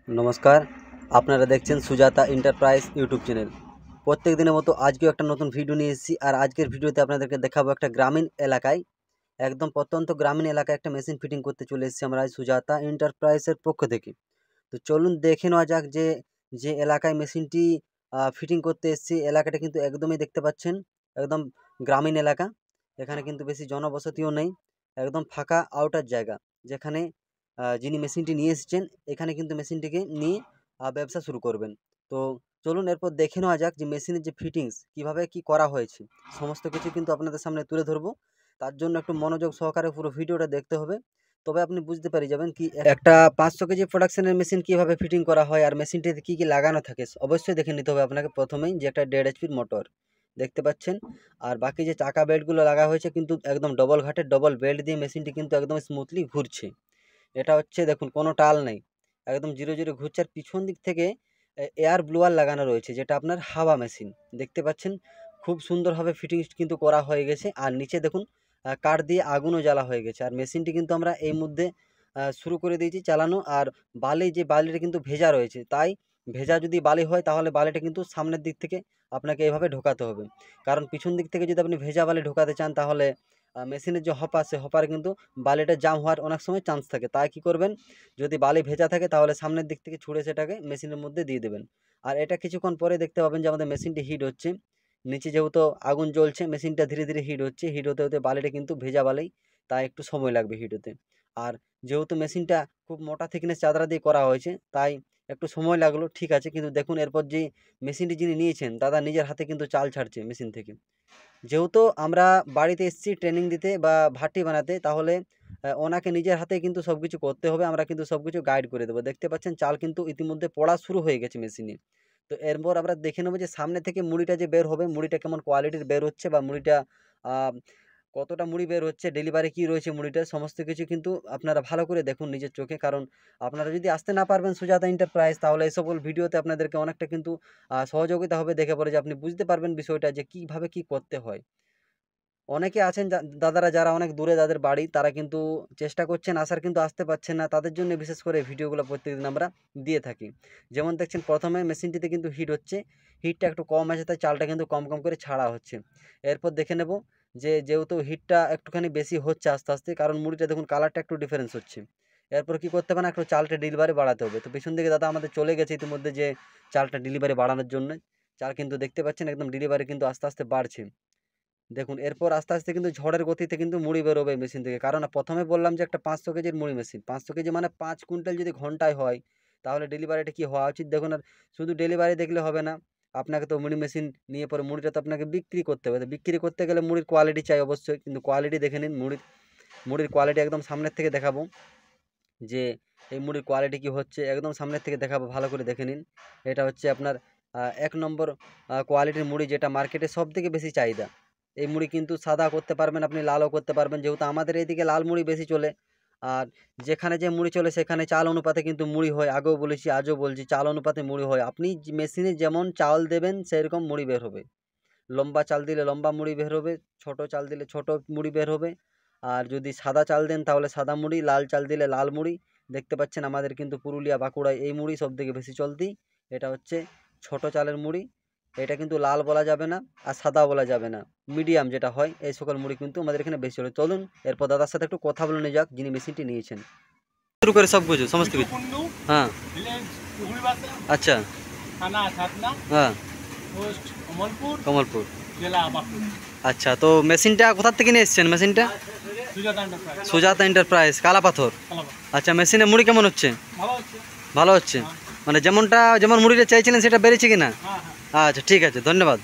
नमस्कार। আপনারা দেখছেন সুজাতা এন্টারপ্রাইজ ইউটিউব চ্যানেল। প্রত্যেক দিনের মতো আজকেও একটা নতুন ভিডিও নিয়ে এসেছি। আর আজকের ভিডিওতে আপনাদেরকে দেখাবো একটা গ্রামীণ এলাকায়, একদম প্রত্যন্ত গ্রামীণ এলাকায় একটা মেশিন ফিটিং করতে চলে এসেছি আমরা সুজাতা এন্টারপ্রাইজের পক্ষ থেকে। তো চলুন দেখে নেওয়া যাক যে যে এলাকায় মেশিনটি ফিটিং করতে এসেছি, এলাকাটা কিন্তু একদমই দেখতে পাচ্ছেন একদম গ্রামীণ এলাকা। এখানে কিন্তু বেশি জনবসতিও নেই, একদম ফাঁকা আউটার জায়গা। যেখানে যিনি মেশিনটি নিয়ে এসেছেন এখানে কিন্তু মেশিনটিকে নিয়ে ব্যবসা শুরু করবেন। তো চলুন এরপর দেখে নেওয়া যাক যে মেশিনের যে ফিটিংস কীভাবে কি করা হয়েছে, সমস্ত কিছু কিন্তু আপনাদের সামনে তুলে ধরবো। তার জন্য একটু মনোযোগ সহকারে পুরো ভিডিওটা দেখতে হবে, তবে আপনি বুঝতে পেরে যাবেন কি একটা 500 কেজি প্রোডাকশনের মেশিন কীভাবে ফিটিং করা হয় আর মেশিনটিতে কী কী লাগানো থাকে। অবশ্যই দেখে নিতে হবে আপনাকে প্রথমেই যে একটা 1.5 HP মোটর দেখতে পাচ্ছেন, আর বাকি যে চাকা বেল্টগুলো লাগা হয়েছে কিন্তু একদম ডবল ঘাটের ডবল বেল্ট দিয়ে মেশিনটি কিন্তু একদম স্মুথলি ঘুরছে। এটা হচ্ছে দেখুন কোনো টাল নেই, একদম জিরো জিরো ঘুরছে। আর পিছন দিক থেকে এয়ার ব্লোয়ার লাগানো রয়েছে, যেটা আপনার হাওয়া মেশিন দেখতে পাচ্ছেন। খুব সুন্দরভাবে ফিটিংস কিন্তু করা হয়ে গেছে। আর নিচে দেখুন কাঠ দিয়ে আগুনও জ্বালা হয়ে গেছে। আর মেশিনটি কিন্তু আমরা এই মধ্যে শুরু করে দিয়েছি চালানো। আর বালিটা কিন্তু ভেজা রয়েছে, তাই ভেজা যদি বালি হয় তাহলে বালিটা কিন্তু সামনের দিক থেকে আপনাকে এভাবে ঢোকাতে হবে। কারণ পিছন দিক থেকে যদি আপনি ভেজা বালি ঢোকাতে চান তাহলে মেশিনের যে হপার সে হপারে কিন্তু বালিটা জাম হওয়ার অনেক সময় চান্স থাকে। তাই কি করবেন, যদি বালি ভেজা থাকে তাহলে সামনের দিক থেকে ছুঁড়ে সেটাকে মেশিনের মধ্যে দিয়ে দেবেন। আর এটা কিছুক্ষণ পরে দেখতে পাবেন যে আমাদের মেশিনটি হিট হচ্ছে। নিচে যেহেতু আগুন জ্বলছে, মেশিনটা ধীরে ধীরে হিট হচ্ছে। হিট হতে হতে বালিটা কিন্তু ভেজা বালি, তাই একটু সময় লাগবে হিট হতে। আর যেহেতু মেশিনটা খুব মোটা থিকনেস চাদরা দিয়ে করা হয়েছে তাই একটু সময় লাগলো, ঠিক আছে। কিন্তু দেখুন এরপর যে মেশিনটি যিনি নিয়েছেন দাদা নিজের হাতে কিন্তু চাল ছাড়ছে মেশিন থেকে। যেহেতু আমরা বাড়িতে এসেছি ট্রেনিং দিতে বা ভাটি বানাতে, তাহলে ওনাকে নিজের হাতে কিন্তু সব কিছু করতে হবে। আমরা কিন্তু সব কিছু গাইড করে দেবো। দেখতে পাচ্ছেন চাল কিন্তু ইতিমধ্যে পড়া শুরু হয়ে গেছে মেশিনে। তো এরপর আমরা দেখে নেবো যে সামনে থেকে মুড়িটা যে বের হবে, মুড়িটা কেমন কোয়ালিটির বের হচ্ছে বা মুড়িটা কতটা মুড়ি বের হচ্ছে, ডেলিভারি কী রয়েছে মুড়িটার, সমস্ত কিছু কিন্তু আপনারা ভালো করে দেখুন নিজের চোখে। কারণ আপনারা যদি আসতে না পারবেন সুজাতা এন্টারপ্রাইজ, তাহলে এই সকল ভিডিওতে আপনাদেরকে অনেকটা কিন্তু সহযোগিতা হবে। দেখে পরে যে আপনি বুঝতে পারবেন বিষয়টা যে কীভাবে কী করতে হয়। অনেকে আছেন দাদারা যারা অনেক দূরে যাদের বাড়ি, তারা কিন্তু চেষ্টা করছেন আসার কিন্তু আসতে পারছেন না। তাদের জন্য বিশেষ করে ভিডিওগুলো প্রত্যেকদিন আমরা দিয়ে থাকি। যেমন দেখছেন প্রথমে মেশিনটিতে কিন্তু হিট হচ্ছে, হিটটা একটু কম আছে তাই চালটা কিন্তু কম কম করে ছাড়া হচ্ছে। এরপর দেখে নেব যে যেহেতু হিটটা একটুখানি বেশি হচ্ছে আস্তে আস্তে, কারণ মুড়িটা দেখুন কালারটা একটু ডিফারেন্স হচ্ছে। এরপর কি করতে হবে না, একটু চালটা ডেলিভারি বাড়াতে হবে। তো পিছন দিকে দাদা আমাদের চলে গেছে ইতিমধ্যে যে চালটা ডেলিভারি বাড়ানোর জন্য। চাল কিন্তু দেখতে পাচ্ছেন একদম ডেলিভারি কিন্তু আস্তে আস্তে বাড়ছে। দেখুন এরপর আস্তে আস্তে কিন্তু ঝড়ের গতিতে কিন্তু মুড়ি বেরোবে মেশিন থেকে। কারণ প্রথমে বললাম যে একটা 500 কেজির মুড়ি মেশিন, 500 কেজি মানে 5 কুইন্টাল যদি ঘন্টায় হয় তাহলে ডেলিভারিটা কি হওয়া উচিত দেখুন। আর শুধু ডেলিভারি দেখলে হবে না, আপনাকে তো মুড়ি মেশিন নিয়ে পরে মুড়িটা তো আপনাকে বিক্রি করতে হবে। তো বিক্রি করতে গেলে মুড়ির কোয়ালিটি চাই অবশ্যই, কিন্তু কোয়ালিটি দেখে নিন। মুড়ির কোয়ালিটি একদম সামনের থেকে দেখাবো যে এই মুড়ির কোয়ালিটি কি হচ্ছে, একদম সামনের থেকে দেখাবো, ভালো করে দেখে নিন। এটা হচ্ছে আপনার 1 নম্বর কোয়ালিটির মুড়ি, যেটা মার্কেটে সবথেকে বেশি চাহিদা। এই মুড়ি কিন্তু সাদা করতে পারবেন, আপনি লালও করতে পারবেন। যেহেতু আমাদের এইদিকে লাল মুড়ি বেশি চলে, আর যেখানে যে মুড়ি চলে সেখানে চাল অনুপাতে কিন্তু মুড়ি হয়। আগেও বলেছি আজও বলছি, চাল অনুপাতে মুড়ি হয়। আপনি মেশিনে যেমন চাল দেবেন সেরকম মুড়ি বের হবে। লম্বা চাল দিলে লম্বা মুড়ি বের হবে, ছোট চাল দিলে ছোট মুড়ি বের হবে। আর যদি সাদা চাল দেন তাহলে সাদা মুড়ি, লাল চাল দিলে লাল মুড়ি। দেখতে পাচ্ছেন আমাদের কিন্তু পুরুলিয়া বাঁকুড়ায় এই মুড়ি সবথেকে বেশি চলতি। এটা হচ্ছে ছোট চালের মুড়ি। এটা কিন্তু লাল বলা যাবে না আর সাদা বলা যাবে না, মিডিয়াম যেটা হয় এই সকল মুড়ি কিন্তু আমাদের এখানে বেশি চলে। চলুন এরপর দাদার সাথে একটু কথা বলে নিয়ে যাক যিনি মেশিনটি নিয়েছেন। শুরু করে সব কিছু সমস্ত কিছু। হ্যাঁ আচ্ছা। হ্যাঁ কমলপুর। আচ্ছা, তো মেশিনটা কোথা থেকে নিয়ে এসেছেন মেশিনটা? সুজাতা এন্টারপ্রাইজ কালাপাথর। আচ্ছা, মেশিনে মুড়ি কেমন হচ্ছে? ভালো হচ্ছে। মানে যেমন মুড়িটা চাইছিলেন সেটা বেড়েছে কিনা? আচ্ছা ঠিক আছে, ধন্যবাদ।